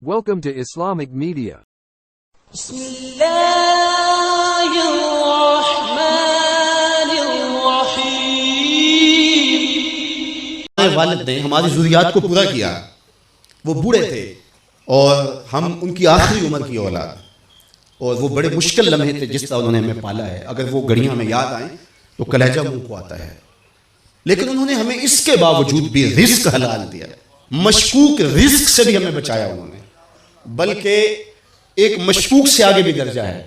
Welcome to Islamic Media. بسم اللہ الرحمن الرحیم۔ ہمارے والد نے ہماری ضروریات کو پورا کیا، وہ بوڑھے تھے اور ہم ان کی آخری عمر کی اولاد، اور وہ بڑے مشکل لمحے تھے جس طرح انہوں نے ہمیں پالا ہے۔ اگر وہ گھڑیاں ہمیں یاد آئیں تو کلیجہ منہ کو آتا ہے، لیکن انہوں نے ہمیں اس کے باوجود بھی رزق حلال دیا، مشکوک رزق سے بھی ہمیں بچایا انہوں نے، بلکہ ایک مشکوک سے آگے بھی درجہ ہے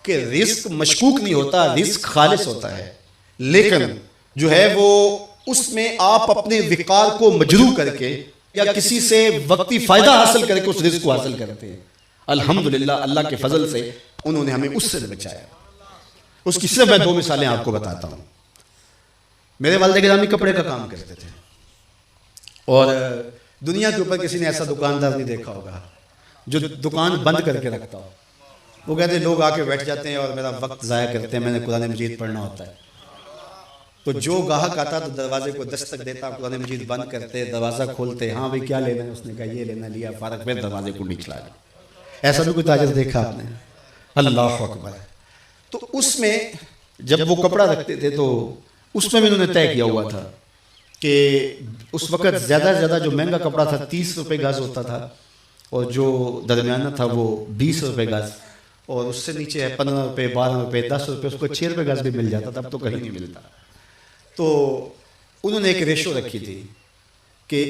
کہ رزق مشکوک نہیں ہوتا، رزق خالص ہوتا ہے، لیکن جو ہے وہ اس میں آپ اپنے وقار کو مجروح کر کے یا کسی سے وقتی فائدہ حاصل کر کے اس رزق کو حاصل کرتے ہیں۔ الحمدللہ اللہ کے فضل سے انہوں نے ہمیں اس سے بچایا۔ اس کی صرف میں 2 مثالیں آپ کو بتاتا ہوں۔ میرے والد گرامی کپڑے کا کام کرتے تھے، اور دنیا کے اوپر کسی نے ایسا دکاندار نہیں دیکھا ہوگا جو دکان بند کر کے رکھتا ہو۔ وہ کہتے ہیں لوگ آ کے بیٹھ جاتے ہیں اور میرا وقت ضائع کرتے ہیں، میں نے قرآن مجید پڑھنا ہوتا ہے۔ تو جو گاہک آتا تو دروازے کو دستک دیتا، قرآن مجید بند کرتے، دروازہ کھولتے، ہاں بھئی کیا لینا ہے؟ اس نے کہا یہ لینا، لیا، فارغ، پھر دروازے کو نکلا۔ ایسا بھی کوئی تاجر دیکھا آپ نے؟ اللہ اکبر۔ تو اس میں جب وہ کپڑا رکھتے تھے تو اس میں بھی انہوں نے طے کیا ہوا تھا کہ اس وقت زیادہ سے زیادہ جو مہنگا کپڑا تھا 30 روپے گز ہوتا تھا، اور جو درمیانہ تھا وہ 20 روپے گز، اور اس سے نیچے ہے 15 روپے، 12 روپے، 10 روپے، اس کو 6 روپے گز بھی مل جاتا تھا، اب تو کہیں نہیں ملتا۔ تو انہوں نے ایک ریشو رکھی تھی کہ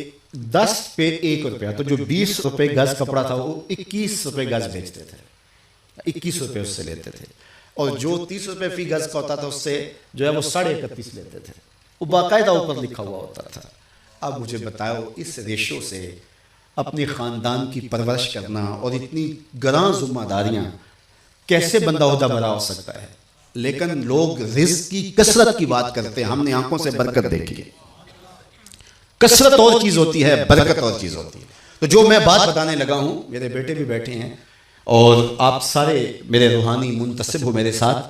10 پہ 1 روپیہ، تو جو 20 روپے گز کپڑا تھا وہ 21 روپے گز بیچتے تھے، 21 روپے اس سے لیتے تھے، اور جو 30 روپے فی گز کا ہوتا تھا اس سے جو ہے وہ 31.5 لیتے تھے، وہ باقاعدہ اوپر لکھا ہوا ہوتا تھا۔ اب مجھے بتاؤ اس ریشو سے اپنے خاندان کی پرورش کرنا اور اتنی گراں ذمہ داریاں کیسے بندہ عہدہ بھرا ہو سکتا ہے؟ لیکن لوگ رزق کی کثرت کی بات کرتے ہیں، ہم نے آنکھوں سے برکت دیکھی ہے۔ کثرت اور چیز ہوتی ہے، برکت اور چیز ہوتی ہے۔ تو جو میں بات بتانے لگا ہوں، میرے بیٹے بھی بیٹھے ہیں اور آپ سارے میرے روحانی منتسب ہو میرے ساتھ،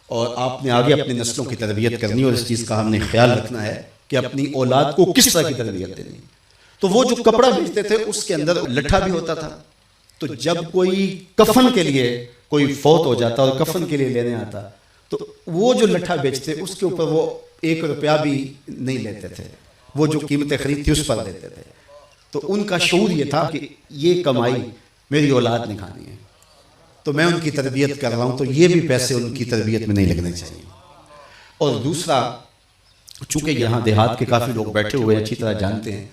اور آپ نے آگے اپنی نسلوں کی تربیت کرنی، اور اس چیز کا ہم نے خیال رکھنا ہے کہ اپنی اولاد کو کس طرح کی تربیت دینی۔ تو وہ جو کپڑا بیچتے تھے اس کے اندر لٹھا بھی ہوتا تھا، تو جب کوئی کفن کے لیے کوئی فوت ہو جاتا اور کفن کے لیے لینے آتا تو وہ جو لٹھا بیچتے اس کے اوپر وہ 1 روپیہ بھی نہیں لیتے تھے، وہ جو قیمت خرید تھی اس پر دیتے تھے۔ تو ان کا شعور یہ تھا کہ یہ کمائی میری اولاد نے کھانی ہے، تو میں ان کی تربیت کر رہا ہوں، تو یہ بھی پیسے ان کی تربیت میں نہیں لگنے چاہیے۔ اور دوسرا، چونکہ یہاں دیہات کے کافی لوگ بیٹھے ہوئے اچھی طرح جانتے ہیں،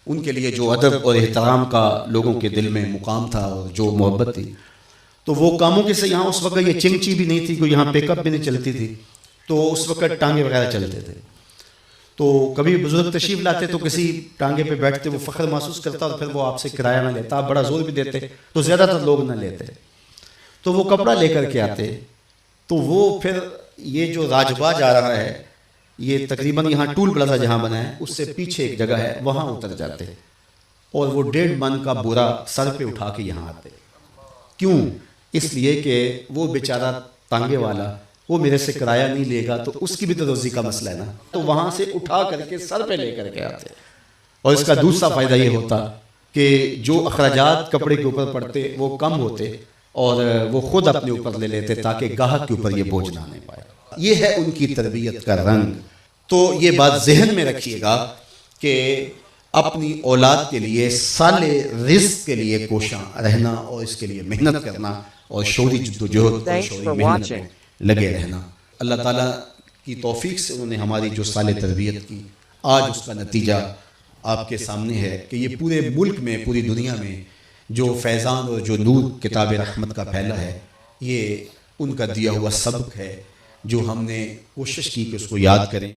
ان کے لیے جو ادب اور احترام کا لوگوں کے دل میں مقام تھا اور جو محبت تھی، تو وہ کاموں کے سے یہاں اس وقت یہ چنگچی بھی نہیں تھی، کوئی یہاں پیک اپ بھی نہیں چلتی تھی، تو اس وقت ٹانگے وغیرہ چلتے تھے۔ تو کبھی بزرگ تشریف لاتے تو کسی ٹانگے پہ بیٹھتے، وہ فخر محسوس کرتا اور پھر وہ آپ سے کرایہ نہ لیتا، آپ بڑا زور بھی دیتے تو زیادہ تر لوگ نہ لیتے، تو وہ کپڑا لے کر کے آتے، تو وہ پھر یہ جو راجباج آ رہا ہے، یہ تقریباً یہاں ٹول پلازا جہاں بنا ہے اس سے پیچھے ایک جگہ ہے، وہاں اتر جاتے اور وہ 1.5 من کا بورا سر پہ اٹھا کے یہاں آتے۔ کیوں؟ اس لیے کہ وہ بیچارہ تانگے والا وہ میرے سے کرایہ نہیں لے گا، تو اس کی بھی تو روزی کا مسئلہ ہے نا، تو وہاں سے اٹھا کر کے سر پہ لے کر کے آتے۔ اور اس کا دوسرا فائدہ یہ ہوتا کہ جو اخراجات کپڑے کے اوپر پڑتے وہ کم ہوتے، اور وہ خود اپنے اوپر لے لیتے تاکہ گاہک کے اوپر یہ بوجھ نہ آنے پائے۔ یہ ہے ان کی تربیت کا رنگ۔ تو یہ بات ذہن میں رکھیے گا کہ اپنی اولاد کے لیے سال رزق کے لیے کوشاں رہنا، اور اس کے لیے محنت کرنا، اور شعوری جدوجہد اور شعوری محنت میں لگے رہنا۔ اللہ تعالیٰ کی توفیق سے انہوں نے ہماری جو سال تربیت کی، آج اس کا نتیجہ آپ کے سامنے ہے کہ یہ پورے ملک میں، پوری دنیا میں جو فیضان اور جو نور کتاب رحمت کا پھیلا ہے، یہ ان کا دیا ہوا سبق ہے جو ہم نے کوشش کی کہ اس کو یاد کریں۔